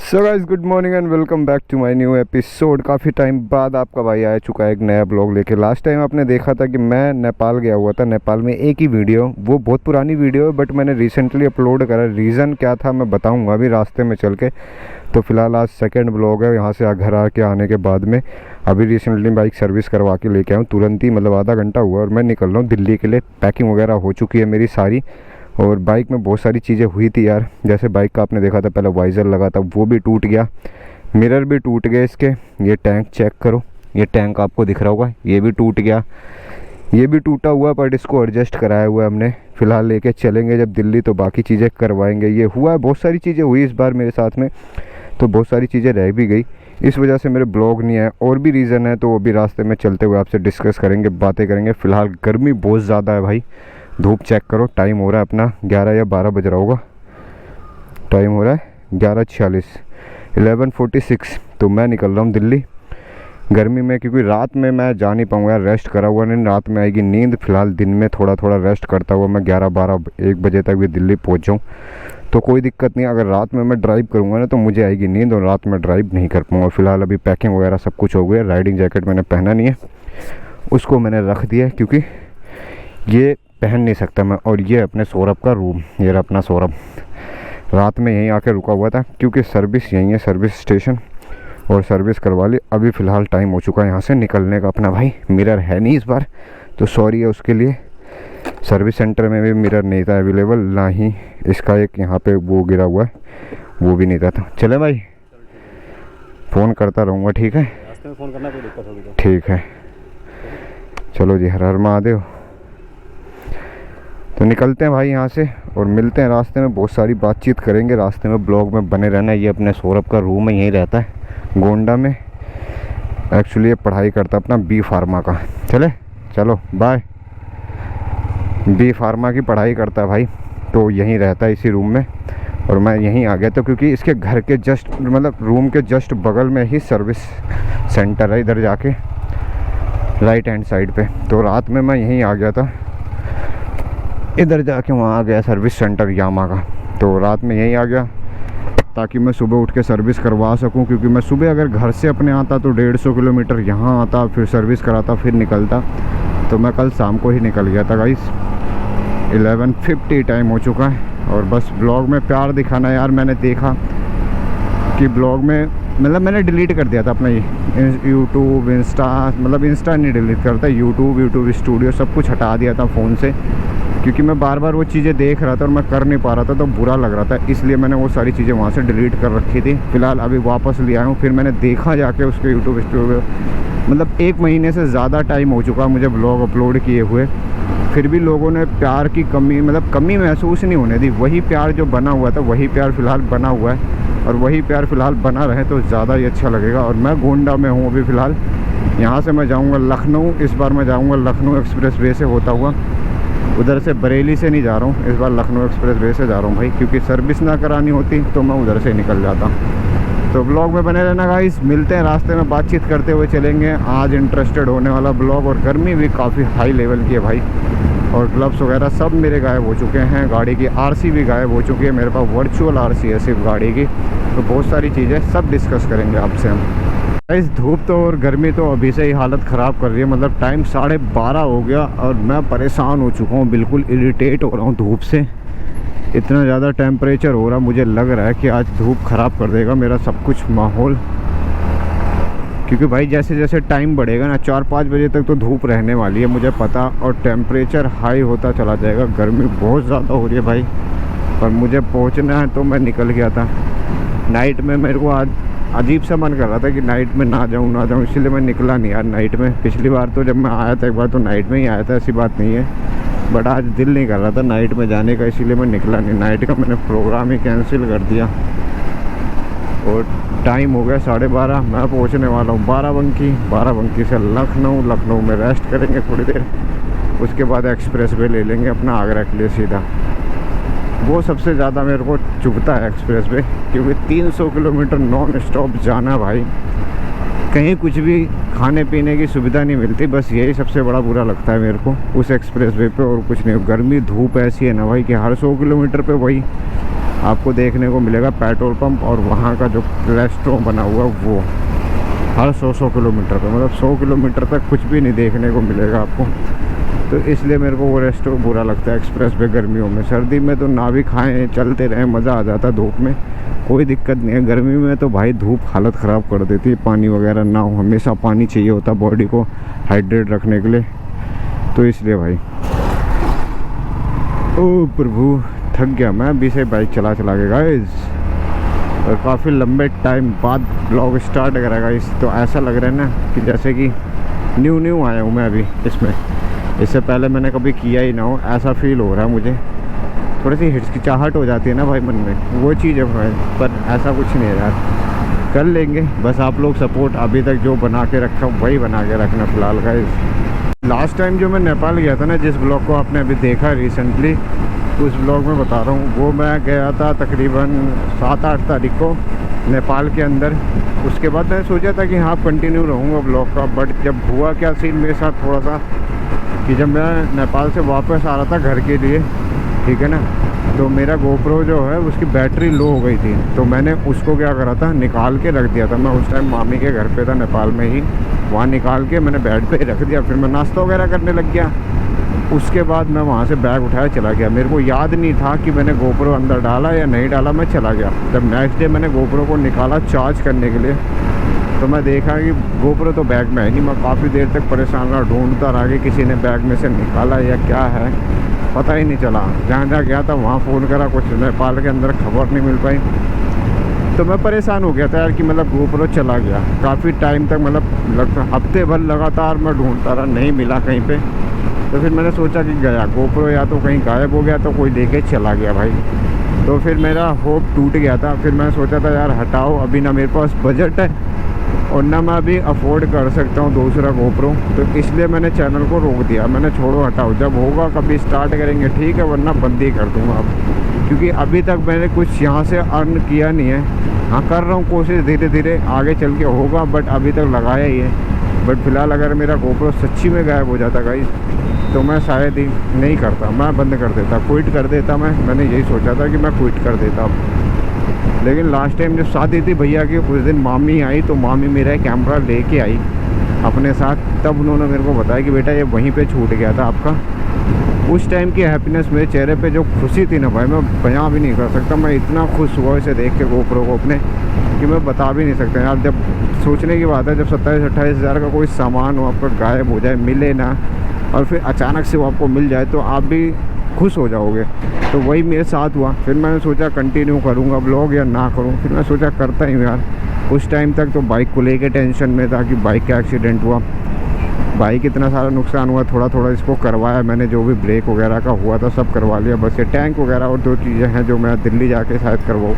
So guys, good morning and welcome back to my new episode. काफ़ी time बाद आपका भाई आ चुका है एक नया ब्लॉग लेके। लास्ट टाइम आपने देखा था कि मैं नेपाल गया हुआ था। नेपाल में एक ही वीडियो, वो बहुत पुरानी वीडियो है बट मैंने रिसेंटली अपलोड करा। रीज़न क्या था मैं बताऊंगा अभी रास्ते में चल के। तो फिलहाल आज सेकंड ब्लॉग है यहाँ से घर आके आने के बाद में। अभी रिसेंटली बाइक सर्विस करवा के लेके आया हूँ तुरंत ही, मतलब आधा घंटा हुआ और मैं निकल रहा हूँ दिल्ली के लिए। पैकिंग वगैरह हो चुकी है मेरी सारी, और बाइक में बहुत सारी चीज़ें हुई थी यार। जैसे बाइक का आपने देखा था पहले वाइज़र लगा था, वो भी टूट गया, मिरर भी टूट गए इसके। ये टैंक चेक करो, ये टैंक आपको दिख रहा होगा, ये भी टूट गया, ये भी टूटा हुआ बट इसको एडजस्ट कराया हुआ है हमने। फ़िलहाल लेके चलेंगे जब दिल्ली तो बाकी चीज़ें करवाएंगे। ये हुआ है, बहुत सारी चीज़ें हुई इस बार मेरे साथ में, तो बहुत सारी चीज़ें रह भी गई, इस वजह से मेरे ब्लॉग नहीं आए। और भी रीज़न है तो वो भी रास्ते में चलते हुए आपसे डिस्कस करेंगे, बातें करेंगे। फ़िलहाल गर्मी बहुत ज़्यादा है भाई, धूप चेक करो। टाइम हो रहा है अपना 11 या 12 बज रहा होगा, टाइम हो रहा है 11:46, 11:46। तो मैं निकल रहा हूँ दिल्ली गर्मी में, क्योंकि रात में मैं जा नहीं पाऊँगा यार, रेस्ट करा हुआ नहीं, रात में आएगी नींद। फिलहाल दिन में थोड़ा थोड़ा रेस्ट करता हुआ मैं 11, 12, 1 बजे तक भी दिल्ली पहुँच जाऊँ तो कोई दिक्कत नहीं। अगर रात में मैं ड्राइव करूँगा ना तो मुझे आएगी नींद और रात में ड्राइव नहीं कर पाऊँगा। फ़िलहाल अभी पैकिंग वगैरह सब कुछ हो गया। राइडिंग जैकेट मैंने पहना नहीं है, उसको मैंने रख दिया है क्योंकि ये पहन नहीं सकता मैं। और ये अपने सौरभ का रूम, ये रहा अपना सौरभ, रात में यहीं आके रुका हुआ था क्योंकि सर्विस यहीं है, सर्विस स्टेशन, और सर्विस करवा ली। अभी फ़िलहाल टाइम हो चुका है यहाँ से निकलने का। अपना भाई मिरर है नहीं इस बार, तो सॉरी है उसके लिए। सर्विस सेंटर में भी मिरर नहीं था अवेलेबल, ना ही इसका एक यहाँ पे वो गिरा हुआ है, वो भी नहीं था। तो चले भाई, फ़ोन करता रहूँगा, ठीक है? रास्ते में फ़ोन करना, कोई दिक्कत होगी तो ठीक है। चलो जी, हर हर महादेव। तो निकलते हैं भाई यहाँ से और मिलते हैं रास्ते में, बहुत सारी बातचीत करेंगे रास्ते में। ब्लॉग में बने रहना। ये अपने सौरभ का रूम है, यहीं रहता है गोंडा में। एक्चुअली ये पढ़ाई करता अपना बी फार्मा का। चलो बाय। बी फार्मा की पढ़ाई करता है भाई, तो यहीं रहता है इसी रूम में। और मैं यहीं आ गया था क्योंकि इसके घर के जस्ट, मतलब रूम के जस्ट बगल में ही सर्विस सेंटर है, इधर जाके राइट हैंड साइड पे। तो रात में मैं यहीं आ गया था, इधर जाके वहाँ आ गया सर्विस सेंटर यामा का। तो रात में यहीं आ गया ताकि मैं सुबह उठ के सर्विस करवा सकूं, क्योंकि मैं सुबह अगर घर से अपने आता तो 150 किलोमीटर यहाँ आता, फिर सर्विस कराता, फिर निकलता। तो मैं कल शाम को ही निकल गया था गाइस। 11:50 टाइम हो चुका है। और बस ब्लॉग में प्यार दिखाना यार। मैंने देखा कि ब्लॉग में, मतलब मैंने डिलीट कर दिया था अपना यूट्यूब, इंस्टा, मतलब इंस्टा नहीं डिलीट करता, यूट्यूब स्टूडियो सब कुछ हटा दिया था फ़ोन से, क्योंकि मैं बार बार वो चीज़ें देख रहा था और मैं कर नहीं पा रहा था, तो बुरा लग रहा था। इसलिए मैंने वो सारी चीज़ें वहाँ से डिलीट कर रखी थी। फ़िलहाल अभी वापस ले आया हूँ। फिर मैंने देखा जाके उसके यूट्यूब स्टूडियो, मतलब 1 महीने से ज़्यादा टाइम हो चुका मुझे ब्लॉग अपलोड किए हुए, फिर भी लोगों ने प्यार की कमी, मतलब कमी महसूस नहीं होने दी। वही प्यार जो बना हुआ था वही प्यार फ़िलहाल बना हुआ है, और वही प्यार फ़िलहाल बना रहे तो ज़्यादा ही अच्छा लगेगा। और मैं गोंडा में हूँ अभी फ़िलहाल। यहाँ से मैं जाऊँगा लखनऊ। इस बार मैं जाऊँगा लखनऊ एक्सप्रेस वे से होता हुआ, उधर से बरेली से नहीं जा रहा हूँ, इस बार लखनऊ एक्सप्रेस वे से जा रहा हूँ भाई, क्योंकि सर्विस ना करानी होती तो मैं उधर से निकल जाता। तो ब्लॉग में बने रहना गाइस, मिलते हैं रास्ते में, बातचीत करते हुए चलेंगे। आज इंटरेस्टेड होने वाला ब्लॉग। और गर्मी भी काफ़ी हाई लेवल की है भाई, और ग्लव्स वगैरह सब मेरे गायब हो चुके हैं। गाड़ी की आरसी भी गायब हो चुकी है, मेरे पास वर्चुअल आरसी है सिर्फ गाड़ी की। तो बहुत सारी चीज़ें सब डिस्कस करेंगे आपसे हम। इस धूप तो और गर्मी तो अभी से ही हालत ख़राब कर रही है। मतलब टाइम 12:30 हो गया और मैं परेशान हो चुका हूँ, बिल्कुल इरिटेट हो रहा हूँ धूप से। इतना ज़्यादा टेम्परेचर हो रहा, मुझे लग रहा है कि आज धूप ख़राब कर देगा मेरा सब कुछ माहौल। क्योंकि भाई जैसे जैसे टाइम बढ़ेगा ना, 4-5 बजे तक तो धूप रहने वाली है मुझे पता, और टेम्परेचर हाई होता चला जाएगा। गर्मी बहुत ज़्यादा हो रही है भाई, और मुझे पहुंचना है तो मैं निकल गया था नाइट में। मेरे को आज अजीब सा मन कर रहा था कि नाइट में ना जाऊँ, इसलिए मैं निकला नहीं यार नाइट में। पिछली बार तो जब मैं आया था एक बार तो नाइट में ही आया था, ऐसी बात नहीं है, बट आज दिल नहीं कर रहा था नाइट में जाने का, इसीलिए मैं निकला नहीं। नाइट का मैंने प्रोग्राम ही कैंसिल कर दिया। और टाइम हो गया 12:30, मैं पहुंचने वाला हूँ बाराबंकी से लखनऊ में रेस्ट करेंगे थोड़ी देर, उसके बाद एक्सप्रेस वे ले लेंगे अपना आगरा के लिए सीधा। वो सबसे ज़्यादा मेरे को चुभता है एक्सप्रेस वे, क्योंकि 300 किलोमीटर नॉन स्टॉप जाना भाई, कहीं कुछ भी खाने पीने की सुविधा नहीं मिलती। बस यही सबसे बड़ा बुरा लगता है मेरे को उस एक्सप्रेस वे पे, और कुछ नहीं। गर्मी धूप ऐसी है ना भाई कि हर 100 किलोमीटर पे वही आपको देखने को मिलेगा पेट्रोल पंप, और वहाँ का जो रेस्टोरेंट बना हुआ वो हर 100 किलोमीटर पर, मतलब 100 किलोमीटर तक कुछ भी नहीं देखने को मिलेगा आपको। तो इसलिए मेरे को वो रेस्टोरेंट बुरा लगता है एक्सप्रेस वे गर्मियों में। सर्दी में तो ना भी खाएं, चलते रहें, मज़ा आ जाता है, धूप में कोई दिक्कत नहीं है। गर्मी में तो भाई धूप हालत ख़राब कर देती है, पानी वगैरह ना हो, हमेशा पानी चाहिए होता बॉडी को हाइड्रेट रखने के लिए। तो इसलिए भाई, ओ प्रभु थक गया मैं अभी से बाइक चला के गाइस, और काफ़ी लंबे टाइम बाद ब्लॉग स्टार्ट करेगा इस। तो ऐसा लग रहा है ना कि जैसे कि न्यू आया हूँ मैं अभी इसमें, इससे पहले मैंने कभी किया ही ना हो, ऐसा फील हो रहा है मुझे। थोड़ी सी हिचकिचाहट हो जाती है ना भाई मन में, वो चीज़ है भाई, पर ऐसा कुछ नहीं है यार, कर लेंगे। बस आप लोग सपोर्ट अभी तक जो बना के रखा वही बना के रखना फ़िलहाल का। लास्ट टाइम जो मैं नेपाल गया था ना, जिस ब्लॉग को आपने अभी देखा रिसेंटली, उस ब्लॉग में बता रहा हूँ, वो मैं गया था तकरीबन 7-8 तारीख को नेपाल के अंदर। उसके बाद मैंने सोचा था कि हाँ कंटिन्यू रहूँगा ब्लॉग का, बट जब हुआ क्या सीन मेरे साथ थोड़ा सा, कि जब मैं नेपाल से वापस आ रहा था घर के लिए, ठीक है ना, तो मेरा गोप्रो जो है उसकी बैटरी लो हो गई थी। तो मैंने उसको क्या करा था, निकाल के रख दिया था। मैं उस टाइम मामी के घर पे था नेपाल में ही, वहाँ निकाल के मैंने बेड पे रख दिया। फिर मैं नाश्ता वगैरह करने लग गया। उसके बाद मैं वहाँ से बैग उठाया चला गया। मेरे को याद नहीं था कि मैंने गोप्रो अंदर डाला या नहीं डाला, मैं चला गया। जब नेक्स्ट डे मैंने गोप्रो को निकाला चार्ज करने के लिए, तो मैं देखा कि गोप्रो तो बैग में है नहीं। मैं काफ़ी देर तक परेशान रहा, ढूंढता रहा कि किसी ने बैग में से निकाला या क्या है, पता ही नहीं चला। जहाँ गया था वहाँ फ़ोन करा, कुछ नेपाल के अंदर खबर नहीं मिल पाई। तो मैं परेशान हो गया था यार कि मतलब गोप्रो चला गया। काफ़ी टाइम तक, मतलब हफ्ते भर लगातार मैं ढूंढता रहा, नहीं मिला कहीं पे। तो फिर मैंने सोचा कि गया गोप्रो या तो कहीं गायब हो गया, तो कोई लेके चला गया भाई। तो फिर मेरा होप टूट गया था। फिर मैंने सोचा था यार हटाओ, अभी ना मेरे पास बजट है और ना मैं अभी अफोर्ड कर सकता हूँ दूसरा गोप्रो। तो इसलिए मैंने चैनल को रोक दिया। मैंने छोड़ो हटाओ, जब होगा कभी स्टार्ट करेंगे ठीक है, वरना बंद ही कर दूँगा अब। क्योंकि अभी तक मैंने कुछ यहाँ से अर्न किया नहीं है। हाँ कर रहा हूँ कोशिश, धीरे धीरे आगे चल के होगा, बट अभी तक लगाया ही है। बट फिलहाल अगर मेरा गोप्रो सच्ची में गायब हो जाता गाइस, तो मैं शायद ही नहीं करता, मैं बंद कर देता, क्विट कर देता। मैंने यही सोचा था कि मैं क्विट कर देता। लेकिन लास्ट टाइम जब शादी थी भैया की, उस दिन मामी आई, तो मामी मेरा कैमरा लेके आई अपने साथ। तब उन्होंने मेरे को बताया कि बेटा ये वहीं पे छूट गया था आपका। उस टाइम की हैप्पीनेस, मेरे चेहरे पे जो खुशी थी ना भाई, मैं बयां भी नहीं कर सकता। मैं इतना खुश हुआ इसे देख के गोप्रो को अपने, कि मैं बता भी नहीं सकता यार। जब सोचने की बात है, जब 27-28 हज़ार का कोई सामान हो आपका गायब हो जाए, मिले ना, और फिर अचानक से वो आपको मिल जाए, तो आप भी खुश हो जाओगे। तो वही मेरे साथ हुआ। फिर मैंने सोचा कंटिन्यू करूँगा ब्लॉग या ना करूँ। फिर मैं सोचा करता ही यार। उस टाइम तक तो बाइक को लेके टेंशन में था कि बाइक का एक्सीडेंट हुआ, बाइक इतना सारा नुकसान हुआ। थोड़ा थोड़ा इसको करवाया मैंने, जो भी ब्रेक वगैरह का हुआ था सब करवा लिया। बस ये टैंक वगैरह और 2 चीज़ें हैं जो मैं दिल्ली जाके शायद करवाऊँ।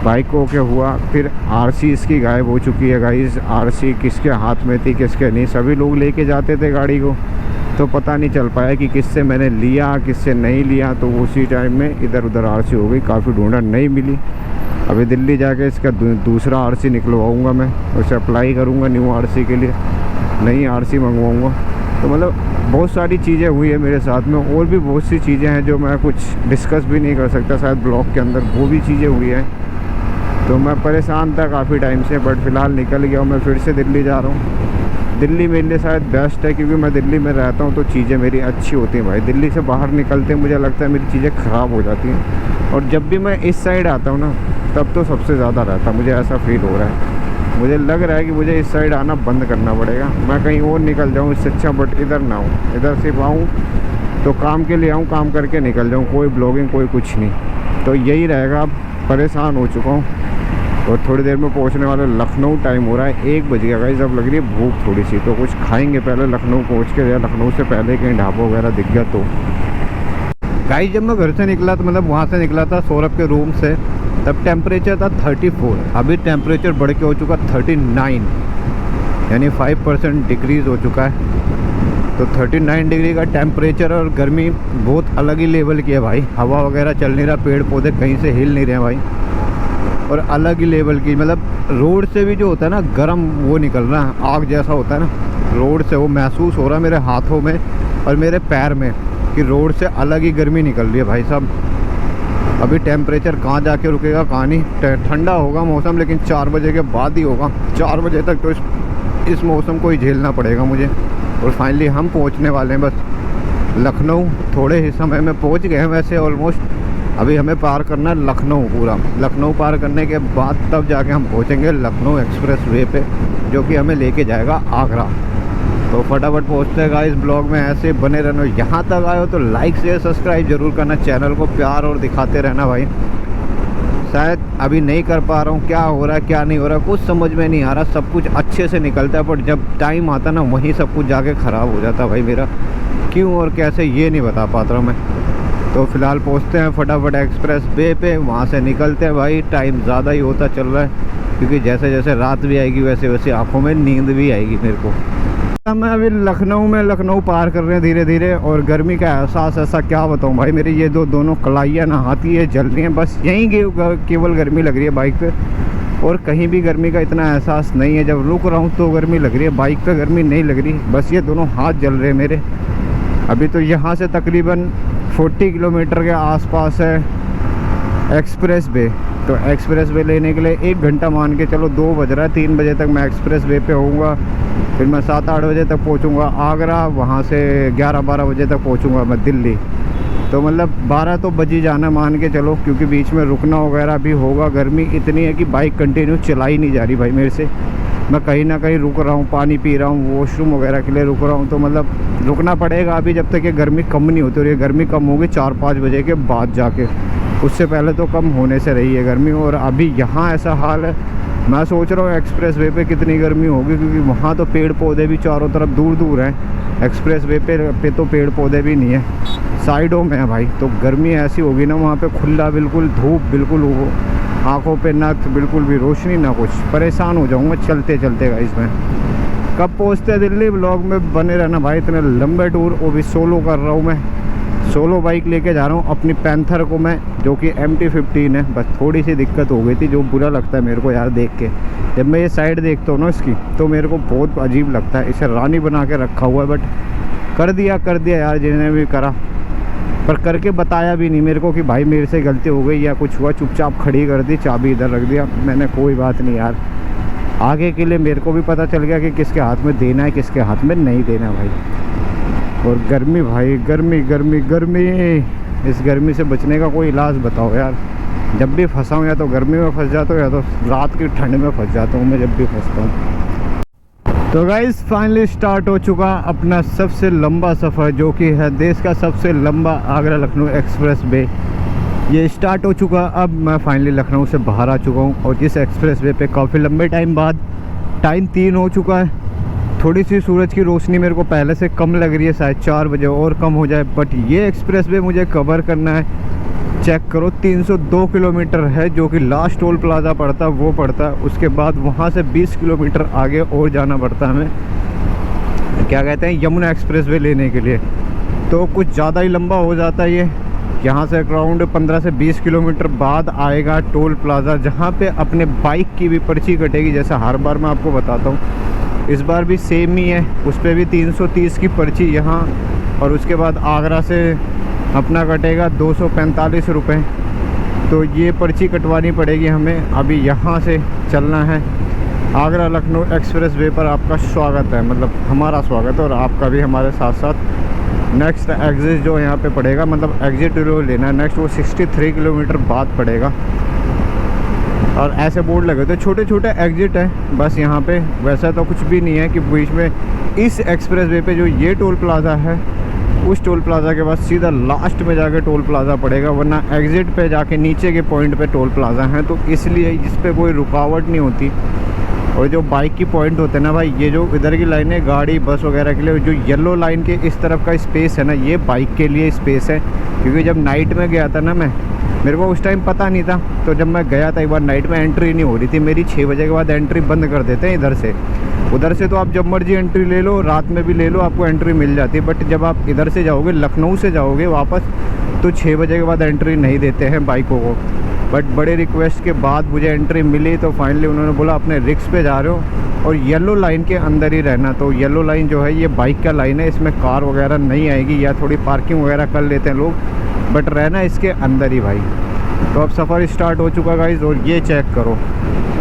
बाइक को क्या हुआ, फिर आरसी इसकी गायब हो चुकी है गाइस। आरसी किसके हाथ में थी किसके नहीं, सभी लोग लेके जाते थे गाड़ी को, तो पता नहीं चल पाया कि किससे मैंने लिया किससे नहीं लिया। तो उसी टाइम में इधर उधर आरसी हो गई, काफ़ी ढूंढा नहीं मिली। अभी दिल्ली जाके इसका दूसरा आरसी निकलवाऊँगा मैं, उसे अप्लाई करूँगा न्यू आरसी के लिए, नई आरसी मंगवाऊँगा। तो मतलब बहुत सारी चीज़ें हुई है मेरे साथ में, और भी बहुत सी चीज़ें हैं जो मैं कुछ डिस्कस भी नहीं कर सकता शायद ब्लॉग के अंदर, वो भी चीज़ें हुई हैं। तो मैं परेशान था काफ़ी टाइम से, बट फ़िलहाल निकल गया हूँ। मैं फिर से दिल्ली जा रहा हूँ। दिल्ली मेरे लिए शायद बेस्ट है, क्योंकि मैं दिल्ली में रहता हूँ तो चीज़ें मेरी अच्छी होती हैं भाई। दिल्ली से बाहर निकलते मुझे लगता है मेरी चीज़ें ख़राब हो जाती हैं। और जब भी मैं इस साइड आता हूँ ना, तब तो सबसे ज़्यादा रहता, मुझे ऐसा फील हो रहा है। मुझे लग रहा है कि मुझे इस साइड आना बंद करना पड़ेगा। मैं कहीं और निकल जाऊँ इससे अच्छा, बट इधर ना हूँ। इधर सिर्फ आऊँ तो काम के लिए आऊँ, काम करके निकल जाऊँ, कोई ब्लॉगिंग कोई कुछ नहीं। तो यही रहेगा। अब परेशान हो चुका हूँ और थोड़ी देर में पहुंचने वाले लखनऊ। टाइम हो रहा है 1 बज गया गाइस। अब लग रही है भूख थोड़ी सी, तो कुछ खाएंगे पहले लखनऊ पहुंच के, या लखनऊ से पहले कहीं ढाबा वगैरह दिख गया तो। गाइस जब मैं घर से निकला, तो मतलब वहाँ से निकला था सौरभ के रूम से, तब टेम्परेचर था 34। अभी टेम्परेचर बढ़ के हो चुका 39, यानी 5% डिक्रीज़ हो चुका है। तो 39 डिग्री का टेम्परेचर, और गर्मी बहुत अलग ही लेवल की है भाई। हवा वगैरह चल नहीं रहा, पेड़ पौधे कहीं से हिल नहीं रहे हैं भाई, और अलग ही लेवल की, मतलब रोड से भी जो होता है ना गर्म, वो निकल रहा है, आग जैसा होता है ना रोड से, वो महसूस हो रहा है मेरे हाथों में और मेरे पैर में, कि रोड से अलग ही गर्मी निकल रही है भाई साहब। अभी टेम्परेचर कहाँ जाके रुकेगा कहाँ नहीं। ठंडा होगा मौसम लेकिन 4 बजे के बाद ही होगा। 4 बजे तक तो इस मौसम को ही झेलना पड़ेगा मुझे। और फाइनली हम पहुंचने वाले हैं बस लखनऊ। थोड़े ही समय में पहुंच गए हैं वैसे ऑलमोस्ट। अभी हमें पार करना है लखनऊ पूरा। लखनऊ पार करने के बाद तब जाके हम पहुंचेंगे लखनऊ एक्सप्रेस वे पे, जो कि हमें लेके जाएगा आगरा। तो फटाफट पहुंचते हैं गाइस। ब्लॉग में ऐसे बने रहना। यहाँ तक आए हो तो लाइक शेयर सब्सक्राइब जरूर करना, चैनल को प्यार और दिखाते रहना भाई। शायद अभी नहीं कर पा रहा हूँ, क्या हो रहा है क्या नहीं हो रहा कुछ समझ में नहीं आ रहा। सब कुछ अच्छे से निकलता है पर जब टाइम आता ना वहीं सब कुछ जाके ख़राब हो जाता भाई मेरा। क्यों और कैसे ये नहीं बता पाता रहा मैं। तो फ़िलहाल पहुँचते हैं फटाफट एक्सप्रेस वे पे, वहाँ से निकलते हैं भाई। टाइम ज़्यादा ही होता चल रहा है क्योंकि जैसे जैसे रात भी आएगी वैसे वैसे आँखों में नींद भी आएगी मेरे को। मैं अभी लखनऊ पार कर रहे हैं धीरे धीरे। और गर्मी का एहसास ऐसा क्या बताऊं भाई, मेरी ये दोनों कलाइयाँ नहाती है जल रही हैं। बस यहीं केवल गर्मी लग रही है बाइक पे, और कहीं भी गर्मी का इतना एहसास नहीं है। जब रुक रहा हूँ तो गर्मी लग रही है, बाइक पे गर्मी नहीं लग रही। बस ये दोनों हाथ जल रहे हैं मेरे। अभी तो यहाँ से तकरीबन 40 किलोमीटर के आसपास है एक्सप्रेस वे। तो एक्सप्रेस वे लेने के लिए 1 घंटा मान के चलो, 2 बज रहा है। 3 बजे तक मैं एक्सप्रेस वे पे होऊंगा। फिर मैं 7-8 बजे तक पहुंचूंगा आगरा। वहां से 11-12 बजे तक पहुंचूंगा मैं दिल्ली। तो मतलब 12 तो बज ही जाना मान के चलो, क्योंकि बीच में रुकना वगैरह भी होगा। गर्मी इतनी है कि बाइक कंटिन्यू चलाई नहीं जा रही भाई मेरे से। मैं कहीं ना कहीं रुक रहा हूँ, पानी पी रहा हूँ, वॉशरूम वगैरह के लिए रुक रहा हूँ। तो मतलब रुकना पड़ेगा अभी जब तक ये गर्मी कम नहीं होती। और ये गर्मी कम होगी 4-5 बजे के बाद जाके, उससे पहले तो कम होने से रही है गर्मी। और अभी यहाँ ऐसा हाल है, मैं सोच रहा हूँ एक्सप्रेस वे पे कितनी गर्मी होगी, क्योंकि वहाँ तो पेड़ पौधे भी चारों तरफ दूर दूर हैं। एक्सप्रेस वे पे तो पेड़ पौधे भी नहीं है, साइडों में है भाई। तो गर्मी ऐसी होगी ना वहाँ पे, खुला बिल्कुल, धूप बिल्कुल हो, आँखों पे ना बिल्कुल भी रोशनी ना कुछ। परेशान हो जाऊँगा चलते चलते गाइस मैं। कब पहुँचते हैं दिल्ली, ब्लॉग में बने रहना भाई। इतने लंबे टूर वो भी सोलो कर रहा हूँ मैं। सोलो बाइक लेके जा रहा हूँ अपनी पैंथर को मैं, जो कि MT-15 है। बस थोड़ी सी दिक्कत हो गई थी, जो बुरा लगता है मेरे को यार देख के। जब मैं ये साइड देखता हूँ ना इसकी, तो मेरे को बहुत अजीब लगता है। इसे रानी बना के रखा हुआ है, बट कर दिया यार जिन्हें भी करा। पर करके बताया भी नहीं मेरे को कि भाई मेरे से गलती हो गई या कुछ हुआ। चुपचाप खड़ी कर दी, चाबी इधर रख दिया मैंने। कोई बात नहीं यार, आगे के लिए मेरे को भी पता चल गया कि किसके हाथ में देना है किसके हाथ में नहीं देना भाई। और गर्मी भाई, गर्मी गर्मी गर्मी। इस गर्मी से बचने का कोई इलाज बताओ यार। जब भी फंसा हूँ या तो गर्मी में फंस जाता हूँ या तो रात की ठंड में फंस जाता हूँ मैं जब भी फंसता हूँ। तो गाइस फाइनली स्टार्ट हो चुका अपना सबसे लंबा सफ़र, जो कि है देश का सबसे लंबा आगरा लखनऊ एक्सप्रेस वे। ये स्टार्ट हो चुका। अब मैं फाइनली लखनऊ से बाहर आ चुका हूँ और इस एक्सप्रेस वे पे काफ़ी लंबे टाइम बाद, टाइम 3 हो चुका है। थोड़ी सी सूरज की रोशनी मेरे को पहले से कम लग रही है, शायद 4 बजे और कम हो जाए। बट ये एक्सप्रेस वे मुझे कवर करना है। चेक करो 302 किलोमीटर है, जो कि लास्ट टोल प्लाज़ा पड़ता है वो पड़ता है। उसके बाद वहाँ से 20 किलोमीटर आगे और जाना पड़ता है हमें, क्या कहते हैं, यमुना एक्सप्रेस वे लेने के लिए। तो कुछ ज़्यादा ही लंबा हो जाता है ये। यहाँ से अराउंड 15 से 20 किलोमीटर बाद आएगा टोल प्लाज़ा, जहाँ पे अपने बाइक की भी पर्ची कटेगी। जैसा हर बार मैं आपको बताता हूँ, इस बार भी सेम ही है। उस पर भी 330 की पर्ची यहाँ। और उसके बाद आगरा से अपना कटेगा 245 रुपये। तो ये पर्ची कटवानी पड़ेगी हमें। अभी यहाँ से चलना है आगरा लखनऊ एक्सप्रेस वे पर। आपका स्वागत है, मतलब हमारा स्वागत है और आपका भी हमारे साथ साथ। नेक्स्ट एग्जिट जो यहाँ पे पड़ेगा, मतलब एग्जिट जो लेना है नेक्स्ट, वो 63 किलोमीटर बाद पड़ेगा। और ऐसे बोर्ड लगे तो छोटे छोटे एग्जिट है बस यहाँ पे। वैसा तो कुछ भी नहीं है कि बीच में। इस एक्सप्रेस वे पे जो ये टोल प्लाज़ा है, उस टोल प्लाज़ा के बाद सीधा लास्ट में जाके टोल प्लाज़ा पड़ेगा, वरना एग्जिट पे जाके नीचे के पॉइंट पे टोल प्लाज़ा है। तो इसलिए इस पर कोई रुकावट नहीं होती। और जो बाइक की पॉइंट होते हैं ना भाई, ये जो इधर की लाइन है गाड़ी बस वगैरह के लिए, जो येलो लाइन के इस तरफ का स्पेस है ना, ये बाइक के लिए स्पेस है। क्योंकि जब नाइट में गया था ना मैं, मेरे को उस टाइम पता नहीं था। तो जब मैं गया था एक बार नाइट में, एंट्री नहीं हो रही थी मेरी। 6 बजे के बाद एंट्री बंद कर देते हैं इधर से। उधर से तो आप जब मर्जी एंट्री ले लो, रात में भी ले लो, आपको एंट्री मिल जाती है। बट जब आप इधर से जाओगे, लखनऊ से जाओगे वापस, तो 6 बजे के बाद एंट्री नहीं देते हैं बाइकों को। बट बड़े रिक्वेस्ट के बाद मुझे एंट्री मिली। तो फाइनली उन्होंने बोला अपने रिक्स पे जा रहे हो और येलो लाइन के अंदर ही रहना। तो येलो लाइन जो है ये बाइक का लाइन है, इसमें कार वगैरह नहीं आएगी, या थोड़ी पार्किंग वगैरह कर लेते हैं लोग, बट रहना इसके अंदर ही भाई। तो अब सफ़र स्टार्ट हो चुका गाइस। और ये चेक करो,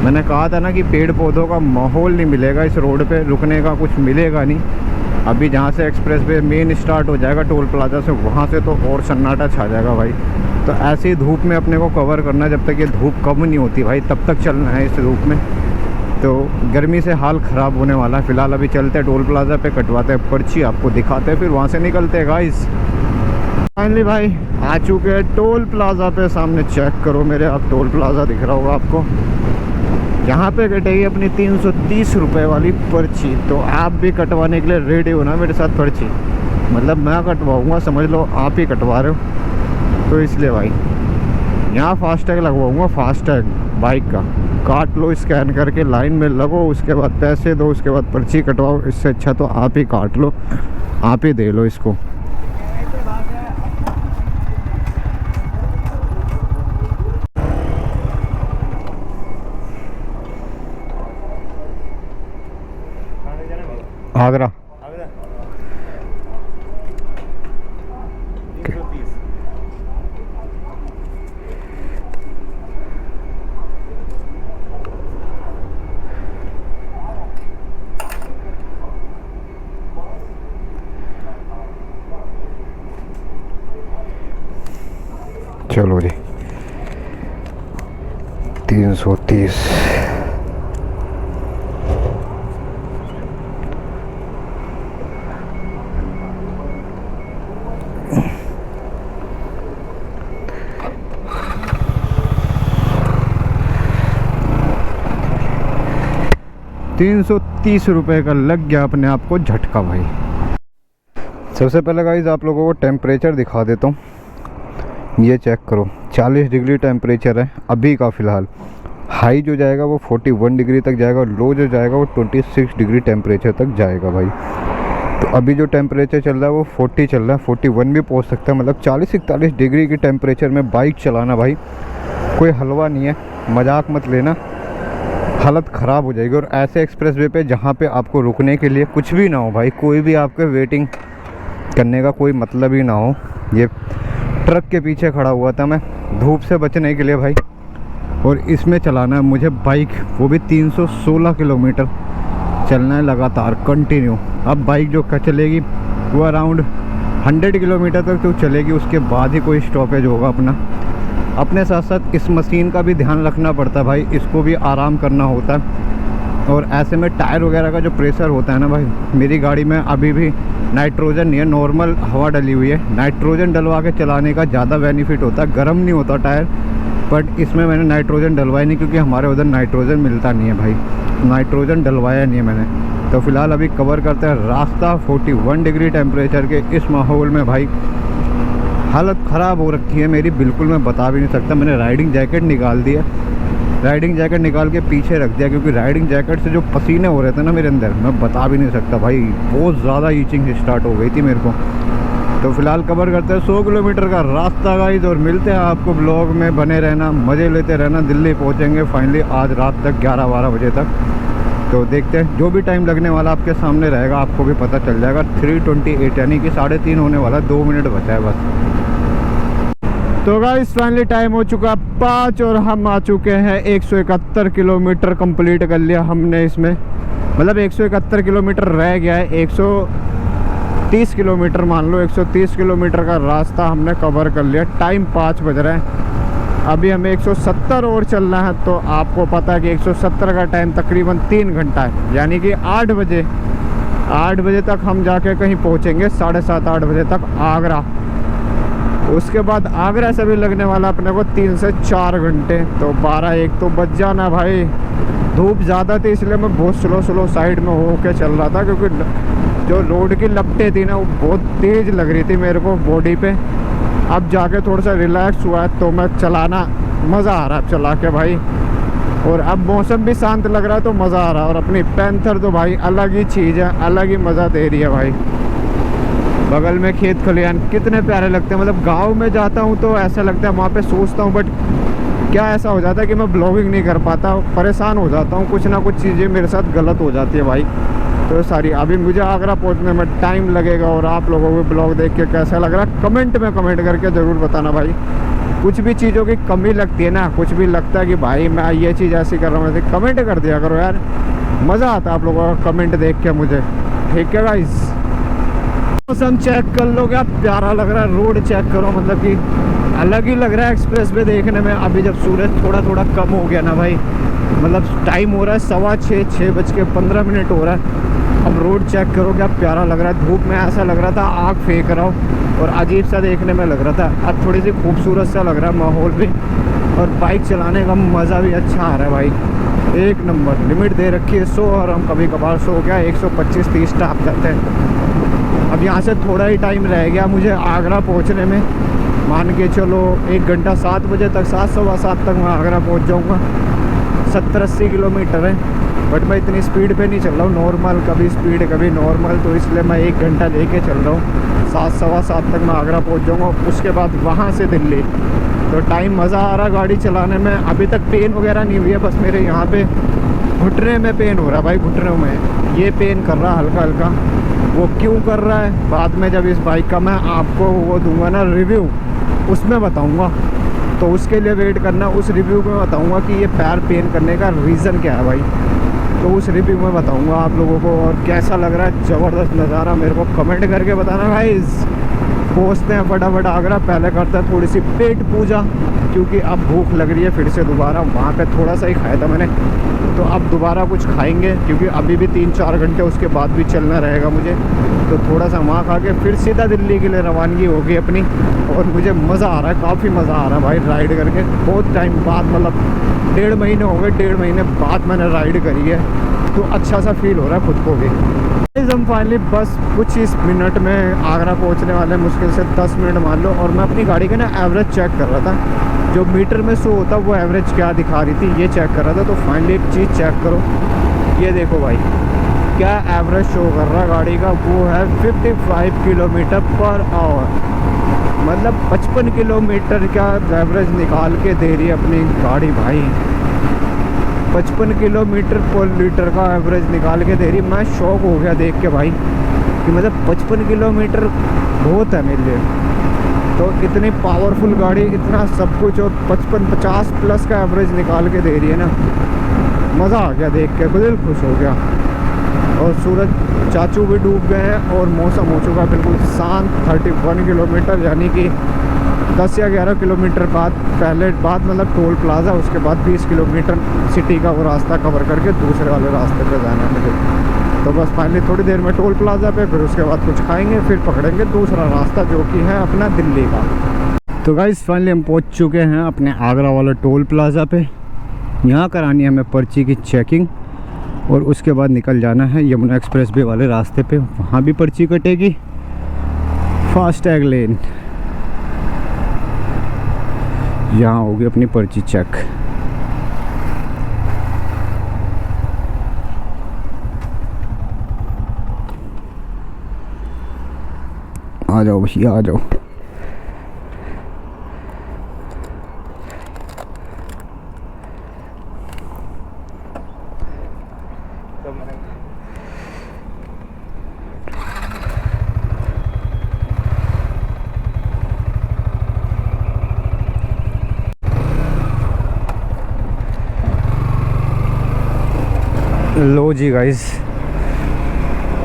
मैंने कहा था ना कि पेड़ पौधों का माहौल नहीं मिलेगा इस रोड पे, रुकने का कुछ मिलेगा नहीं। अभी जहाँ से एक्सप्रेस वे मेन स्टार्ट हो जाएगा टोल प्लाजा से, वहाँ से तो और सन्नाटा छा जाएगा भाई। तो ऐसे ही धूप में अपने को कवर करना, जब तक ये धूप कम नहीं होती भाई तब तक चलना है इस धूप में। तो गर्मी से हाल ख़राब होने वाला है। फ़िलहाल अभी चलते हैं टोल प्लाज़ा पे, कटवाते हैं पर्ची, आपको दिखाते हैं, फिर वहाँ से निकलते हैं गाइस। फाइनली भाई आ चुके हैं टोल प्लाज़ा पे। सामने चेक करो मेरे, आप टोल प्लाज़ा दिख रहा होगा आपको। यहाँ पे कटेगी अपनी 330 रुपये वाली पर्ची। तो आप भी कटवाने के लिए रेडी हो ना मेरे साथ पर्ची? मतलब मैं कटवाऊँगा, समझ लो आप ही कटवा रहे हो। तो इसलिए भाई यहाँ फास्टैग लगवाऊँगा, फास्टैग बाइक का। काट लो स्कैन करके, लाइन में लगो, उसके बाद पैसे दो, उसके बाद पर्ची कटवाओ। इससे अच्छा तो आप ही काट लो, आप ही दे लो इसको। आगरा चलो जी 330। ₹330 का लग गया अपने आप को झटका भाई। सबसे पहले गाइस आप लोगों को टेम्परेचर दिखा देता हूँ। ये चेक करो, 40 डिग्री टेम्परेचर है अभी का फ़िलहाल। हाई जो जाएगा वो 41 डिग्री तक जाएगा, लो जो जाएगा वो 26 डिग्री टेम्परेचर तक जाएगा भाई। तो अभी जो टेम्परेचर चल रहा है वो 40 चल रहा है, 41 भी पहुंच सकता है। मतलब 40-41 डिग्री की टेम्परेचर में बाइक चलाना भाई कोई हलवा नहीं है, मजाक मत लेना, हालत ख़राब हो जाएगी। और ऐसे एक्सप्रेस वे पे जहाँ पे आपको रुकने के लिए कुछ भी ना हो भाई, कोई भी आपके वेटिंग करने का कोई मतलब ही ना हो। ये ट्रक के पीछे खड़ा हुआ था मैं धूप से बचने के लिए भाई, और इसमें चलाना है मुझे बाइक, वो भी 316 किलोमीटर चलना है लगातार कंटिन्यू। अब बाइक जो चलेगी वो अराउंड 100 किलोमीटर तक तो चलेगी, उसके बाद ही कोई स्टॉपेज होगा अपना। अपने साथ साथ इस मशीन का भी ध्यान रखना पड़ता है भाई, इसको भी आराम करना होता है। और ऐसे में टायर वगैरह का जो प्रेशर होता है ना भाई, मेरी गाड़ी में अभी भी नाइट्रोजन नहीं है, नॉर्मल हवा डली हुई है। नाइट्रोजन डलवा के चलाने का ज़्यादा बेनिफिट होता है, गर्म नहीं होता टायर। बट इसमें मैंने नाइट्रोजन डलवाया नहीं, क्योंकि हमारे उधर नाइट्रोजन मिलता नहीं है भाई, नाइट्रोजन डलवाया नहीं है मैंने। तो फ़िलहाल अभी कवर करते हैं रास्ता 41 डिग्री टेम्परेचर के इस माहौल में भाई। हालत ख़राब हो रखी है मेरी, बिल्कुल मैं बता भी नहीं सकता। मैंने राइडिंग जैकेट निकाल दिया, राइडिंग जैकेट निकाल के पीछे रख दिया, क्योंकि राइडिंग जैकेट से जो पसीने हो रहे थे ना मेरे अंदर, मैं बता भी नहीं सकता भाई, बहुत ज़्यादा ईचिंग स्टार्ट हो गई थी मेरे को। तो फिलहाल कवर करते हैं 100 किलोमीटर का रास्ता गाइस, और मिलते हैं आपको ब्लॉग में। बने रहना, मज़े लेते रहना। दिल्ली पहुँचेंगे फाइनली आज रात तक 11-12 बजे तक। तो देखते हैं, जो भी टाइम लगने वाला आपके सामने रहेगा, आपको भी पता चल जाएगा। 3:28 यानी कि 3:30 होने वाला, 2 मिनट बचा है बस। तो गाइस फाइनली टाइम हो चुका 5 और हम आ चुके हैं 171 किलोमीटर कंप्लीट कर लिया हमने इसमें। मतलब 171 किलोमीटर रह गया है, 130 किलोमीटर मान लो, 130 किलोमीटर का रास्ता हमने कवर कर लिया। टाइम 5 बज रहा है, अभी हमें 170 और चलना है। तो आपको पता है कि 170 का टाइम तकरीबन 3 घंटा है, यानी कि 8 बजे तक हम जाके कहीं पहुँचेंगे, 7:30-8 बजे तक आगरा। उसके बाद आगरा से भी लगने वाला अपने को 3 से 4 घंटे। तो 12-1 तो बच जाना भाई। धूप ज़्यादा थी इसलिए मैं बहुत स्लो साइड में होके चल रहा था, क्योंकि जो रोड की लपटें थी ना वो बहुत तेज़ लग रही थी मेरे को बॉडी पे। अब जाके थोड़ा सा रिलैक्स हुआ है तो मैं चलाना मज़ा आ रहा है चला के भाई। और अब मौसम भी शांत लग रहा है तो मज़ा आ रहा है। और अपनी पैंथर तो भाई अलग ही चीज़ है, अलग ही मज़ा दे रही है भाई। बगल में खेत खलियान कितने प्यारे लगते हैं। मतलब गांव में जाता हूं तो ऐसा लगता है, वहां पे सोचता हूं, बट क्या ऐसा हो जाता है कि मैं ब्लॉगिंग नहीं कर पाता, परेशान हो जाता हूं, कुछ ना कुछ चीज़ें मेरे साथ गलत हो जाती है भाई। तो सारी अभी मुझे आगरा पहुंचने में टाइम लगेगा। और आप लोगों को ब्लॉग देख के कैसा लग रहा है कमेंट में कमेंट करके ज़रूर बताना भाई। कुछ भी चीज़ों की कमी लगती है ना, कुछ भी लगता है कि भाई मैं ये चीज़ ऐसी कर रहा हूँ, ऐसे कमेंट कर दिया करो यार, मज़ा आता है आप लोगों का कमेंट देख के मुझे। ठीक है गाइस, मौसम चेक कर लो, क्या प्यारा लग रहा है। रोड चेक करो, मतलब कि अलग ही लग रहा है एक्सप्रेस वे देखने में। अभी जब सूरज थोड़ा थोड़ा कम हो गया ना भाई, मतलब टाइम हो रहा है 6:15, 6:15 हो रहा है। अब रोड चेक करो, क्या प्यारा लग रहा है। धूप में ऐसा लग रहा था आग फेंक रहा हूँ और अजीब सा देखने में लग रहा था। अब थोड़ी सी खूबसूरत सा लग रहा है माहौल भी, और बाइक चलाने का मज़ा भी अच्छा आ रहा है भाई। एक नंबर। लिमिट दे रखी है 100, और हम कभी कभार 100 क्या 125-30 टाप जाते हैं। अब यहाँ से थोड़ा ही टाइम रह गया मुझे आगरा पहुँचने में। मान के चलो 1 घंटा, 7 बजे तक, 7 सवा 7 तक मैं आगरा पहुँच जाऊँगा। 70-80 किलोमीटर है, बट मैं इतनी स्पीड पे नहीं चल रहा हूँ, नॉर्मल, कभी स्पीड कभी नॉर्मल, तो इसलिए मैं 1 घंटा लेके चल रहा हूँ। 7 सवा 7 तक मैं आगरा पहुँच जाऊँगा, उसके बाद वहाँ से दिल्ली। तो टाइम मज़ा आ रहा गाड़ी चलाने में। अभी तक पेन वगैरह नहीं हुई है, बस मेरे यहाँ पे घुटने में पेन हो रहा है भाई, घुटनों में ये पेन कर रहा है हल्का हल्का। वो क्यों कर रहा है बाद में जब इस बाइक का मैं आपको वो दूंगा ना रिव्यू, उसमें बताऊँगा। तो उसके लिए वेट करना, उस रिव्यू में बताऊंगा कि ये पैर पेन करने का रीज़न क्या है भाई। तो उस रिव्यू में बताऊंगा आप लोगों को। और कैसा लग रहा है, ज़बरदस्त नज़ारा, मेरे को कमेंट करके बताना गाइस। पहुँचते हैं फटाफट आगरा। पहले करते हैं थोड़ी सी पेट पूजा, क्योंकि अब भूख लग रही है फिर से दोबारा। वहाँ पे थोड़ा सा ही खाया था मैंने, तो अब दोबारा कुछ खाएंगे, क्योंकि अभी भी 3-4 घंटे उसके बाद भी चलना रहेगा मुझे। तो थोड़ा सा वहाँ खा के फिर सीधा दिल्ली के लिए रवानगी होगी अपनी। और मुझे मज़ा आ रहा है, काफ़ी मज़ा आ रहा है भाई राइड करके। बहुत टाइम बाद, मतलब 1.5 महीने हो गए, 1.5 महीने बाद मैंने राइड करी है, तो अच्छा सा फील हो रहा है खुद को भी। हम फाइनली बस कुछ इस मिनट में आगरा पहुंचने वाले, मुश्किल से 10 मिनट मान लो। और मैं अपनी गाड़ी का ना एवरेज चेक कर रहा था, जो मीटर में शो होता वो एवरेज क्या दिखा रही थी ये चेक कर रहा था। तो फाइनली एक चीज़ चेक करो, ये देखो भाई क्या एवरेज शो कर रहा है गाड़ी का, वो है 55 किलोमीटर पर आवर। मतलब 55 किलोमीटर का एवरेज निकाल के दे रही है अपनी गाड़ी भाई। 55 किलोमीटर पर लीटर का एवरेज निकाल के दे रही। मैं शॉक हो गया देख के भाई, कि मतलब 55 किलोमीटर बहुत है मेरे लिए। तो इतनी पावरफुल गाड़ी, इतना सब कुछ, और 55-50 प्लस का एवरेज निकाल के दे रही है ना, मज़ा आ गया देख के, दिल खुश हो गया। और सूरज चाचू भी डूब गए हैं और मौसम हो चुका बिल्कुल शांत। 31 किलोमीटर, यानी कि 10 या 11 किलोमीटर बाद, पहले बाद मतलब टोल प्लाज़ा, उसके बाद 20 किलोमीटर सिटी का वो रास्ता कवर करके दूसरे वाले रास्ते पे जाना है मुझे। तो बस फाइनली थोड़ी देर में टोल प्लाज़ा पे, फिर उसके बाद कुछ खाएंगे, फिर पकड़ेंगे दूसरा रास्ता जो कि है अपना दिल्ली का। तो गाइस फाइनली हम पहुंच चुके हैं अपने आगरा वाला टोल प्लाज़ा पे। यहाँ करानी है हमें पर्ची की चेकिंग, और उसके बाद निकल जाना है यमुना एक्सप्रेस वे वाले रास्ते पे। वहाँ भी पर्ची कटेगी, फास्टैग लेन। यहाँ होगी अपनी पर्ची चेक। आ जाओ भैया आ जाओ। लो जी गाइस,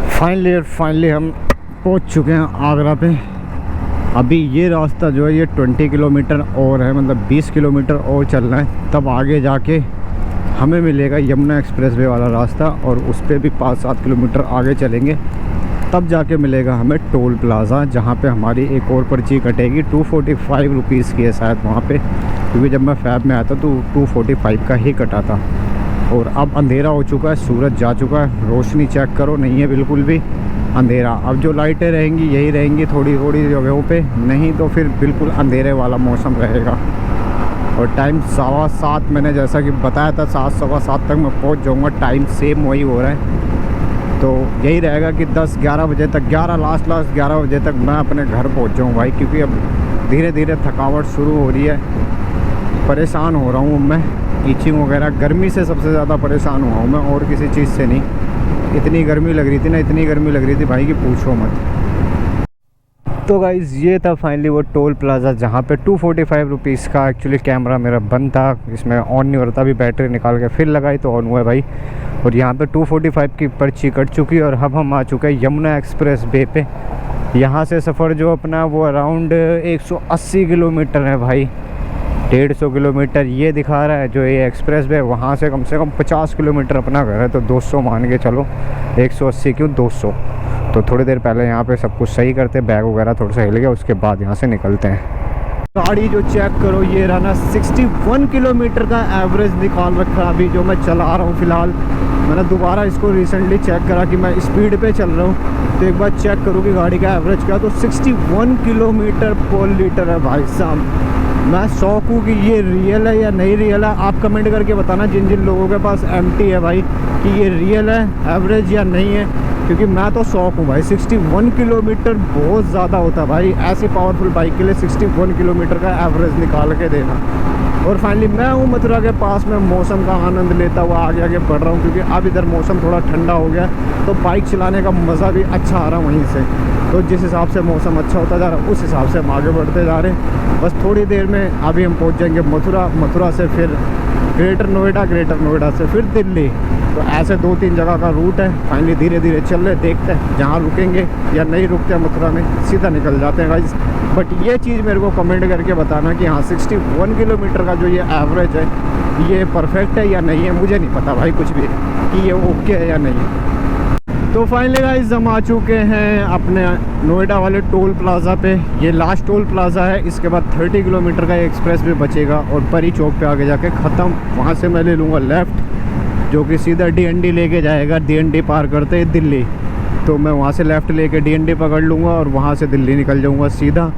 फाइनली हम पहुंच चुके हैं आगरा पे। अभी ये रास्ता जो है ये 20 किलोमीटर और है, मतलब 20 किलोमीटर और चलना है, तब आगे जाके हमें मिलेगा यमुना एक्सप्रेसवे वाला रास्ता। और उस पर भी 5-7 किलोमीटर आगे चलेंगे, तब जाके मिलेगा हमें टोल प्लाज़ा, जहाँ पे हमारी एक और पर्ची कटेगी। 245 रुपीज़ की है शायद वहाँ पे, क्योंकि जब मैं फैब में आया था तो 245 का ही कटा था। और अब अंधेरा हो चुका है, सूरज जा चुका है, रोशनी चेक करो, नहीं है बिल्कुल भी अंधेरा। अब जो लाइटें रहेंगी यही रहेंगी थोड़ी थोड़ी जगहों पे, नहीं तो फिर बिल्कुल अंधेरे वाला मौसम रहेगा। और टाइम 7:15 मैंने जैसा कि बताया था, 7 सवा 7 तक मैं पहुंच जाऊंगा। टाइम सेम वही हो रहा है, तो यही रहेगा कि 10-11 बजे तक, लास्ट 11 बजे तक मैं अपने घर पहुँच जाऊँ भाई। क्योंकि अब धीरे धीरे थकावट शुरू हो रही है, परेशान हो रहा हूँ मैं, ईचिंग वगैरह, गर्मी से सबसे ज़्यादा परेशान हुआ हूँ मैं, और किसी चीज़ से नहीं। इतनी गर्मी लग रही थी ना, इतनी गर्मी लग रही थी भाई कि पूछो मत। तो गाइज़ ये था फाइनली वो टोल प्लाज़ा जहाँ पे 245 रुपीज़ का एक्चुअली कैमरा मेरा बंद था, इसमें ऑन नहीं हो रहा था। अभी बैटरी निकाल के फिर लगाई तो ऑन हुआ है भाई। और यहाँ पे 245 की पर्ची कट चुकी है और अब हम आ चुके हैं यमुना एक्सप्रेस वे पे। यहाँ से सफ़र जो अपना वो अराउंड 180 किलोमीटर है भाई, 150 किलोमीटर ये दिखा रहा है जो ये एक्सप्रेस वे। वहाँ से कम 50 किलोमीटर अपना घर है, तो 200 मान के चलो, 180 क्यों 200। तो थोड़ी देर पहले यहाँ पे सब कुछ सही करते, बैग वगैरह थोड़ा सा हिल गया, उसके बाद यहाँ से निकलते हैं। गाड़ी जो चेक करो ये रहा ना 61 किलोमीटर का एवरेज निकाल रखा है अभी जो मैं चला रहा हूँ फ़िलहाल। मैंने दोबारा इसको रिसेंटली चेक करा कि मैं स्पीड पे चल रहा हूँ, तो एक बार चेक करूँ कि गाड़ी का एवरेज क्या, तो 61 किलोमीटर पर लीटर है भाई साहब। मैं शौक हूँ कि ये रियल है या नहीं रियल है, आप कमेंट करके बताना जिन जिन लोगों के पास MT है भाई, कि ये रियल है एवरेज या नहीं है, क्योंकि मैं तो शौक हूँ भाई। 61 किलोमीटर बहुत ज़्यादा होता है भाई, ऐसी पावरफुल बाइक के लिए 61 किलोमीटर का एवरेज निकाल के देना। और फाइनली मैं हूँ मथुरा के पास में, मौसम का आनंद लेता हुआ आगे आगे बढ़ रहा हूँ, क्योंकि अब इधर मौसम थोड़ा ठंडा हो गया तो बाइक चलाने का मज़ा भी अच्छा आ रहा वहीं से। तो जिस हिसाब से मौसम अच्छा होता जा रहा है उस हिसाब से हम आगे बढ़ते जा रहे हैं। बस थोड़ी देर में अभी हम पहुँच जाएंगे मथुरा, मथुरा से फिर ग्रेटर नोएडा, ग्रेटर नोएडा से फिर दिल्ली। तो ऐसे 2-3 जगह का रूट है। फाइनली धीरे धीरे चल रहे, देखते हैं जहाँ रुकेंगे या नहीं रुकते हैं मथुरा में, सीधा निकल जाते हैं गाइस। बट ये चीज़ मेरे को कमेंट करके बताना कि हाँ 61 किलोमीटर का जो ये एवरेज है ये परफेक्ट है या नहीं है। मुझे नहीं पता भाई कुछ भी कि ये ओके है या नहीं। तो फाइनली गाइस हम आ चुके हैं अपने नोएडा वाले टोल प्लाज़ा पे। ये लास्ट टोल प्लाज़ा है, इसके बाद 30 किलोमीटर का एक्सप्रेस भी बचेगा और परी चौक पे आगे जाके ख़त्म। वहाँ से मैं ले लूँगा लेफ़्ट, जो कि सीधा DND लेके जाएगा। DND पार करते ही दिल्ली, तो मैं वहाँ से लेफ़्ट लेके DND पकड़ लूँगा और वहाँ से दिल्ली निकल जाऊँगा सीधा।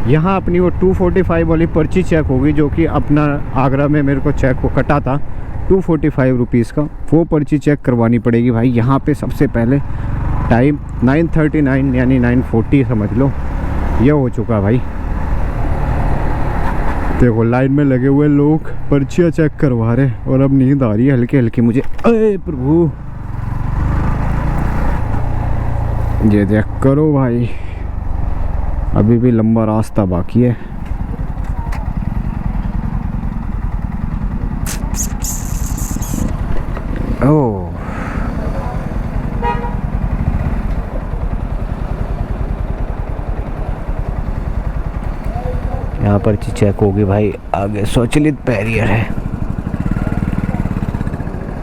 यहाँ अपनी वो 245 वाली पर्ची चेक होगी, जो कि अपना आगरा में मेरे को चेक को कटा था 245 रुपीज़ का, वो पर्ची चेक करवानी पड़ेगी भाई यहाँ पे। सबसे पहले टाइम 9:39 यानी 9:40 समझ लो ये हो चुका भाई। देखो लाइन में लगे हुए लोग पर्चियाँ चेक करवा रहे, और अब नींद आ रही है हल्की हल्की मुझे। अरे प्रभु, ये चेक करो भाई, अभी भी लंबा रास्ता बाकी है। ओह यहाँ पर चेक होगी भाई, आगे स्वचालित बैरियर है।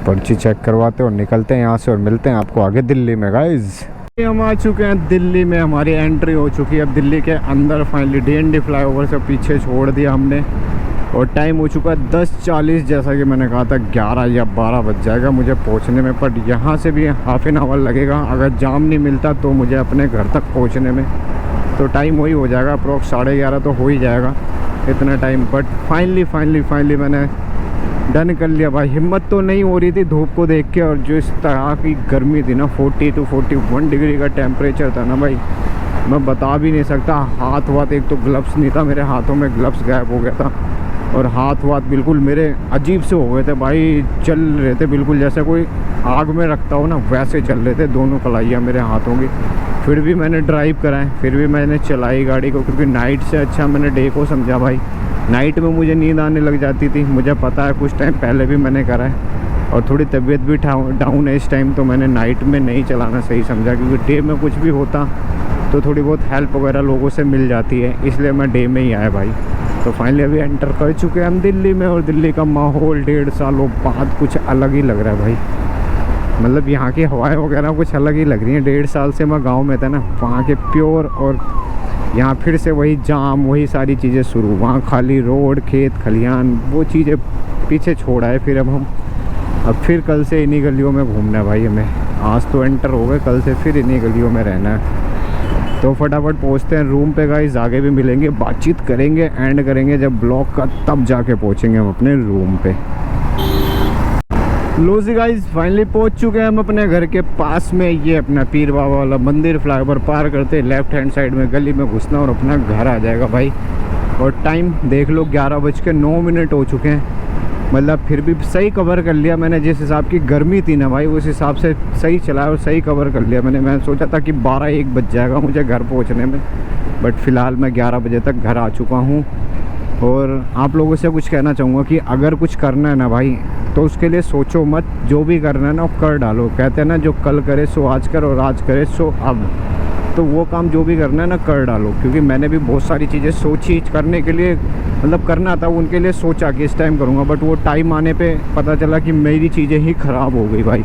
पर्ची चेक करवाते और निकलते हैं यहाँ से और मिलते हैं आपको आगे दिल्ली में गाइज। हम आ चुके हैं दिल्ली में, हमारी एंट्री हो चुकी है अब दिल्ली के अंदर। फाइनली DND फ्लाईओवर से पीछे छोड़ दिया हमने और टाइम हो चुका है 10:40। जैसा कि मैंने कहा था 11 या 12 बज जाएगा मुझे पहुंचने में, पर यहाँ से भी हाफ एन आवर लगेगा। अगर जाम नहीं मिलता तो मुझे अपने घर तक पहुँचने में तो टाइम वही हो जाएगा, अप्रॉक्स 11:30 तो हो ही जाएगा इतना टाइम। बट फाइनली मैंने डन कर लिया भाई। हिम्मत तो नहीं हो रही थी धूप को देख के, और जो इस तरह की गर्मी थी ना, 40 to 41 डिग्री का टेम्परेचर था ना भाई, मैं बता भी नहीं सकता। हाथ एक तो ग्लव्स नहीं था मेरे हाथों में, ग्लव्स गायब हो गया था, और हाथ बिल्कुल मेरे अजीब से हो गए थे भाई, चल रहे थे बिल्कुल जैसे कोई आग में रखता हो ना, वैसे चल रहे थे दोनों कलाइयाँ मेरे हाथों की। फिर भी मैंने ड्राइव कराएं, फिर भी मैंने चलाई गाड़ी को, क्योंकि नाइट से अच्छा मैंने डे को समझा भाई। नाइट में मुझे नींद आने लग जाती थी, मुझे पता है, कुछ टाइम पहले भी मैंने करा है, और थोड़ी तबीयत भी डाउन है इस टाइम, तो मैंने नाइट में नहीं चलाना सही समझा, क्योंकि डे में कुछ भी होता तो थोड़ी बहुत हेल्प वगैरह लोगों से मिल जाती है, इसलिए मैं डे में ही आया भाई। तो फाइनली अभी एंटर कर चुके हैं हम दिल्ली में, और दिल्ली का माहौल 1.5 सालों बाद कुछ अलग ही लग रहा है भाई। मतलब यहाँ की हवाएं वगैरह कुछ अलग ही लग रही हैं। 1.5 साल से मैं गांव में था ना, वहाँ के प्योर, और यहाँ फिर से वही जाम, वही सारी चीज़ें शुरू। वहाँ खाली रोड, खेत खलिहान, वो चीज़ें पीछे छोड़ा है। फिर अब फिर कल से इन्हीं गलियों में घूमना है भाई हमें। आज तो एंटर हो गए, कल से फिर इन्हीं गलियों में रहना है। तो फटाफट पहुँचते हैं रूम पे गाइस, आगे भी मिलेंगे, बातचीत करेंगे, एंड करेंगे जब ब्लॉग का, तब जाके पहुँचेंगे हम अपने रूम पे। लो जी गाइस, फाइनली पहुंच चुके हैं हम अपने घर के पास में। ये अपना पीर बाबा वाला मंदिर, फ्लाईओवर पार करते लेफ्ट हैंड साइड में गली में घुसना और अपना घर आ जाएगा भाई। और टाइम देख लो 11:09 हो चुके हैं। मतलब फिर भी सही कवर कर लिया मैंने, जिस हिसाब की गर्मी थी ना भाई उस हिसाब से सही चला और सही कवर कर लिया मैंने। मैं सोचा था कि 12-1 बज जाएगा मुझे घर पहुँचने में, बट फ़िलहाल मैं 11 बजे तक घर आ चुका हूँ। और आप लोगों से कुछ कहना चाहूँगा कि अगर कुछ करना है ना भाई, तो उसके लिए सोचो मत, जो भी करना है ना वो कर डालो। कहते हैं ना, जो कल करे सो आज कर और आज करे सो अब। तो वो काम जो भी करना है ना कर डालो, क्योंकि मैंने भी बहुत सारी चीज़ें सोची करने के लिए, मतलब करना था उनके लिए सोचा कि इस टाइम करूँगा, बट वो टाइम आने पे पता चला कि मेरी चीज़ें ही ख़राब हो गई भाई।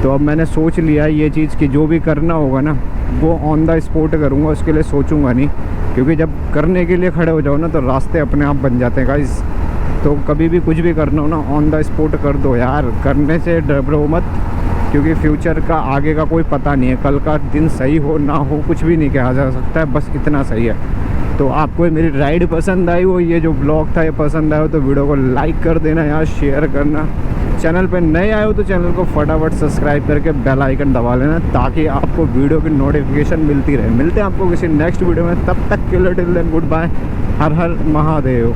तो अब मैंने सोच लिया ये चीज़ कि जो भी करना होगा ना वो ऑन द स्पॉट करूँगा, उसके लिए सोचूंगा नहीं। क्योंकि जब करने के लिए खड़े हो जाओ ना तो रास्ते अपने आप बन जाते हैं गाइस। तो कभी भी कुछ भी करना हो ना ऑन द स्पॉट कर दो यार, करने से डरो मत, क्योंकि फ्यूचर का आगे का कोई पता नहीं है। कल का दिन सही हो ना हो कुछ भी नहीं कहा जा सकता है, बस इतना सही है। तो आपको मेरी राइड पसंद आई हो, ये जो ब्लॉग था ये पसंद आया हो, तो वीडियो को लाइक कर देना यार, शेयर करना। चैनल पे नए आए हो तो चैनल को फटाफट सब्सक्राइब करके बेल आइकन दबा लेना, ताकि आपको वीडियो की नोटिफिकेशन मिलती रहे। मिलते हैं आपको किसी नेक्स्ट वीडियो में, तब तक के लिए टिल देन गुड बाय। हर हर महादेव।